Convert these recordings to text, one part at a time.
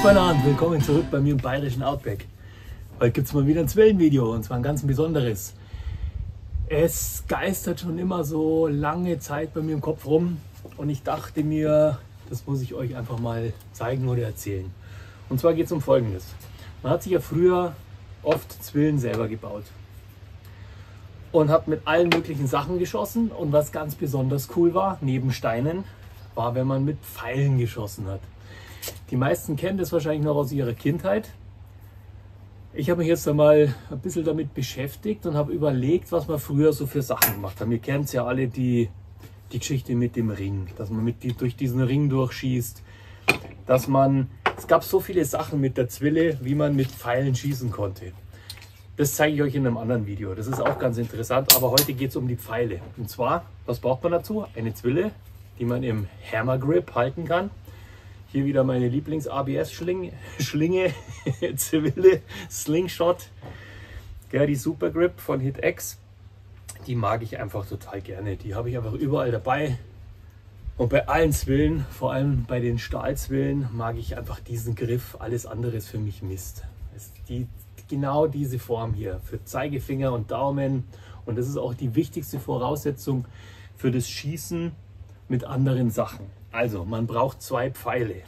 Freunde, willkommen zurück bei mir im bayerischen Outback. Heute gibt es mal wieder ein Zwillenvideo und zwar ein ganz besonderes. Es geistert schon immer so lange Zeit bei mir im Kopf rum und ich dachte mir, das muss ich euch einfach mal zeigen oder erzählen. Und zwar geht es um Folgendes. Man hat sich ja früher oft Zwillen selber gebaut und hat mit allen möglichen Sachen geschossen, und was ganz besonders cool war, neben Steinen, war, wenn man mit Pfeilen geschossen hat. Die meisten kennen das wahrscheinlich noch aus ihrer Kindheit. Ich habe mich jetzt einmal ein bisschen damit beschäftigt und habe überlegt, was man früher so für Sachen gemacht hat. Wir kennen es ja alle, die Geschichte mit dem Ring, dass man durch diesen Ring durchschießt, es gab so viele Sachen mit der Zwille, wie man mit Pfeilen schießen konnte. Das zeige ich euch in einem anderen Video. Das ist auch ganz interessant, aber heute geht es um die Pfeile. Und zwar, was braucht man dazu? Eine Zwille, die man im Hammer Grip halten kann. Hier wieder meine Lieblings-ABS-Schlinge, Zwille, Slingshot. Ja, die Super Grip von HitX. Die mag ich einfach total gerne. Die habe ich einfach überall dabei. Und bei allen Zwillen, vor allem bei den Stahlzwillen, mag ich einfach diesen Griff. Alles andere ist für mich Mist. Genau diese Form hier für Zeigefinger und Daumen. Und das ist auch die wichtigste Voraussetzung für das Schießen mit anderen Sachen. Also, man braucht 2 Pfeile.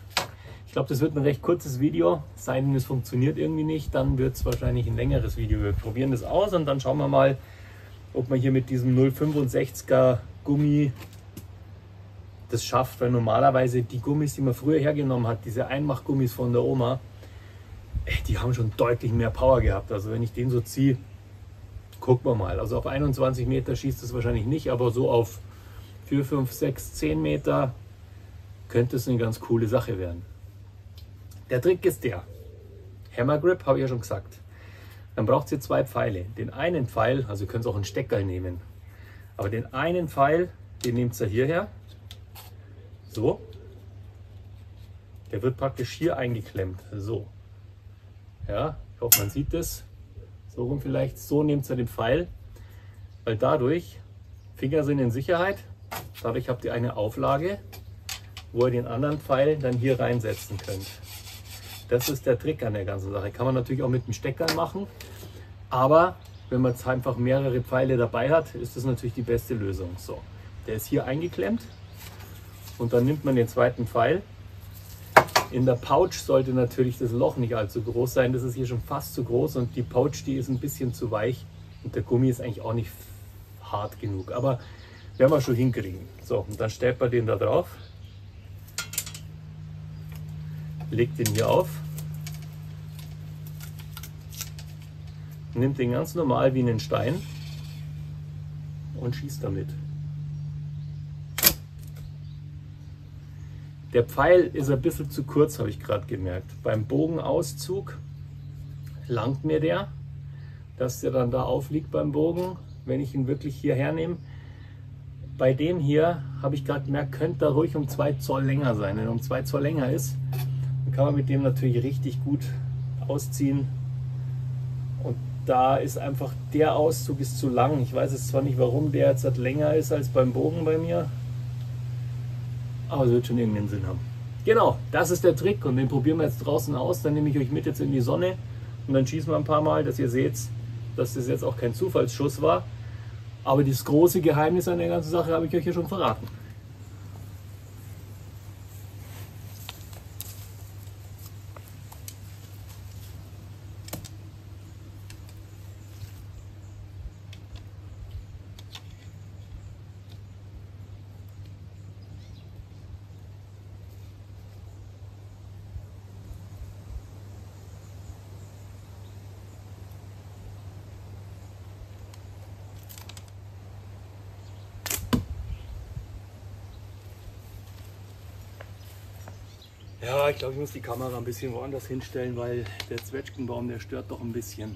Ich glaube, das wird ein recht kurzes Video. Sei denn, es funktioniert irgendwie nicht, dann wird es wahrscheinlich ein längeres Video. Wir probieren das aus und dann schauen wir mal, ob man hier mit diesem 0,65er Gummi das schafft. Weil normalerweise die Gummis, die man früher hergenommen hat, diese Einmachgummis von der Oma, die haben schon deutlich mehr Power gehabt. Also wenn ich den so ziehe, gucken wir mal. Also auf 21 Meter schießt es wahrscheinlich nicht, aber so auf 4, 5, 6, 10 Meter könnte es eine ganz coole Sache werden. Der Trick ist der. Hammer Grip, habe ich ja schon gesagt. Dann braucht ihr 2 Pfeile. Den einen Pfeil, also ihr könnt auch einen Steckerl nehmen, aber den einen Pfeil, den nehmt ihr hierher. So. Der wird praktisch hier eingeklemmt. So. Ja, ich hoffe, man sieht das. So rum vielleicht. So nehmt ihr den Pfeil, weil dadurch, Finger sind in Sicherheit, dadurch habt ihr eine Auflage, wo ihr den anderen Pfeil dann hier reinsetzen könnt. Das ist der Trick an der ganzen Sache. Kann man natürlich auch mit dem Stecker machen, aber wenn man jetzt einfach mehrere Pfeile dabei hat, ist das natürlich die beste Lösung. So, der ist hier eingeklemmt und dann nimmt man den zweiten Pfeil. In der Pouch sollte natürlich das Loch nicht allzu groß sein. Das ist hier schon fast zu groß und die Pouch, die ist ein bisschen zu weich und der Gummi ist eigentlich auch nicht hart genug, aber werden wir schon hinkriegen. So, und dann stellt man den da drauf. Legt den hier auf, nimmt den ganz normal wie einen Stein und schießt damit. Der Pfeil ist ein bisschen zu kurz, habe ich gerade gemerkt. Beim Bogenauszug langt mir der, dass der dann da aufliegt beim Bogen, wenn ich ihn wirklich hierher nehme. Bei dem hier habe ich gerade gemerkt, könnte er ruhig um 2 Zoll länger sein. Wenn er um 2 Zoll länger ist, kann man mit dem natürlich richtig gut ausziehen, und da ist einfach der Auszug ist zu lang. Ich weiß jetzt zwar nicht, warum der jetzt länger ist als beim Bogen bei mir, aber es wird schon irgendeinen Sinn haben. Genau, das ist der Trick und den probieren wir jetzt draußen aus. Dann nehme ich euch mit jetzt in die Sonne und dann schießen wir ein paar Mal, dass ihr seht, dass das jetzt auch kein Zufallsschuss war, aber das große Geheimnis an der ganzen Sache habe ich euch ja schon verraten. Ja, ich glaube, ich muss die Kamera ein bisschen woanders hinstellen, weil der Zwetschgenbaum, der stört doch ein bisschen.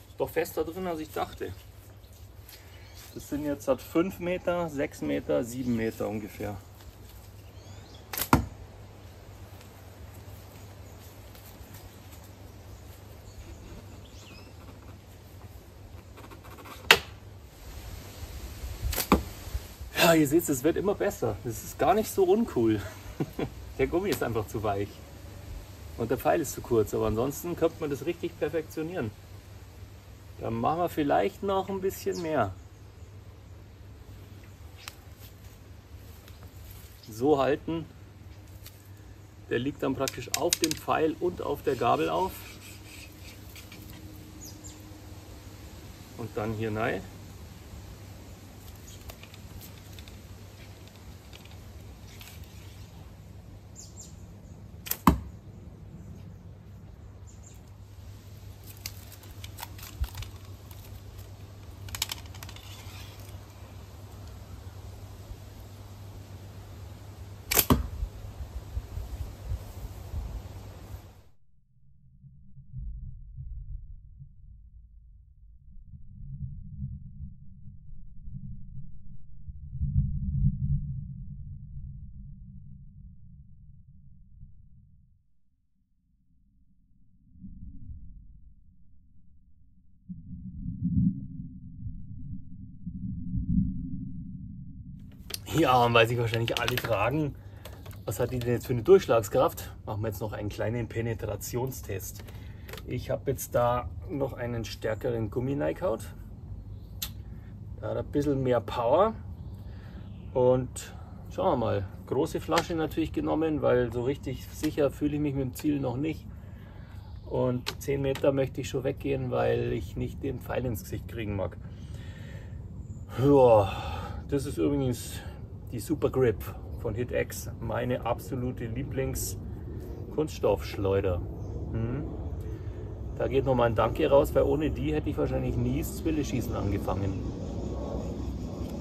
Ist doch fester drin, als ich dachte. Das sind jetzt 5 Meter, 6 Meter, 7 Meter ungefähr. Ah, ihr seht, es wird immer besser. Das ist gar nicht so uncool. Der Gummi ist einfach zu weich. Und der Pfeil ist zu kurz. Aber ansonsten könnte man das richtig perfektionieren. Dann machen wir vielleicht noch ein bisschen mehr. So halten. Der liegt dann praktisch auf dem Pfeil und auf der Gabel auf. Und dann hier rein. Ja, und weil sich wahrscheinlich alle fragen, was hat die denn jetzt für eine Durchschlagskraft, machen wir jetzt noch einen kleinen Penetrationstest. Ich habe jetzt da noch einen stärkeren Gummi reingehauen. Da hat ein bisschen mehr Power. Und schauen wir mal, große Flasche natürlich genommen, weil so richtig sicher fühle ich mich mit dem Ziel noch nicht. Und 10 Meter möchte ich schon weggehen, weil ich nicht den Pfeil ins Gesicht kriegen mag. Ja, das ist übrigens die Super Grip von Hit X, meine absolute Lieblings-Kunststoffschleuder. Da geht nochmal ein Danke raus, weil ohne die hätte ich wahrscheinlich nie das Zwille-Schießen angefangen.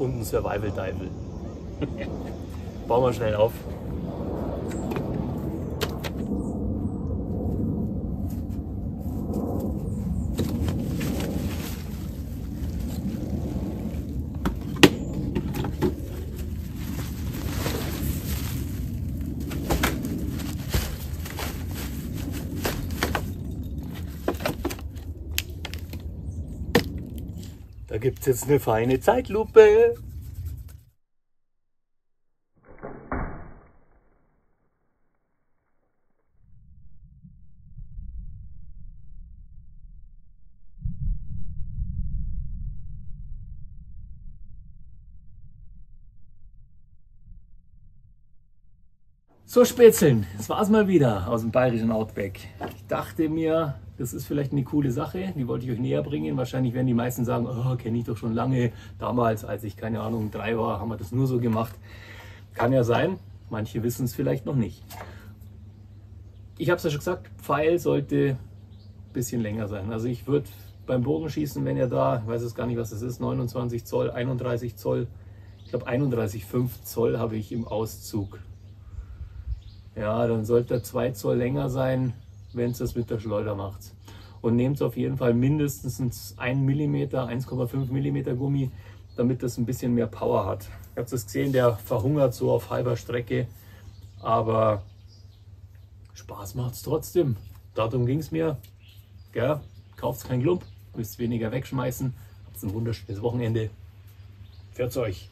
Und ein Survival-Dival. Bauen wir schnell auf. Da gibt es jetzt eine feine Zeitlupe. So Spätzeln, das war's mal wieder aus dem bayerischen Outback. Ich dachte mir, das ist vielleicht eine coole Sache, die wollte ich euch näher bringen. Wahrscheinlich werden die meisten sagen, oh, kenne ich doch schon lange. Damals, als ich, keine Ahnung, 3 war, haben wir das nur so gemacht. Kann ja sein, manche wissen es vielleicht noch nicht. Ich habe es ja schon gesagt, Pfeil sollte ein bisschen länger sein. Also ich würde beim Bogenschießen, wenn ihr da, ich weiß es gar nicht, was es ist, 29 Zoll, 31 Zoll, ich glaube 31,5 Zoll habe ich im Auszug. Ja, dann sollte er 2 Zoll länger sein, wenn es das mit der Schleuder macht. Und nehmt auf jeden Fall mindestens 1 mm, 1,5 mm Gummi, damit das ein bisschen mehr Power hat. Ihr habt es gesehen, der verhungert so auf halber Strecke, aber Spaß macht es trotzdem. Darum ging es mir. Kauft kein Klump, müsst weniger wegschmeißen. Habt ein wunderschönes Wochenende. Pfiat euch.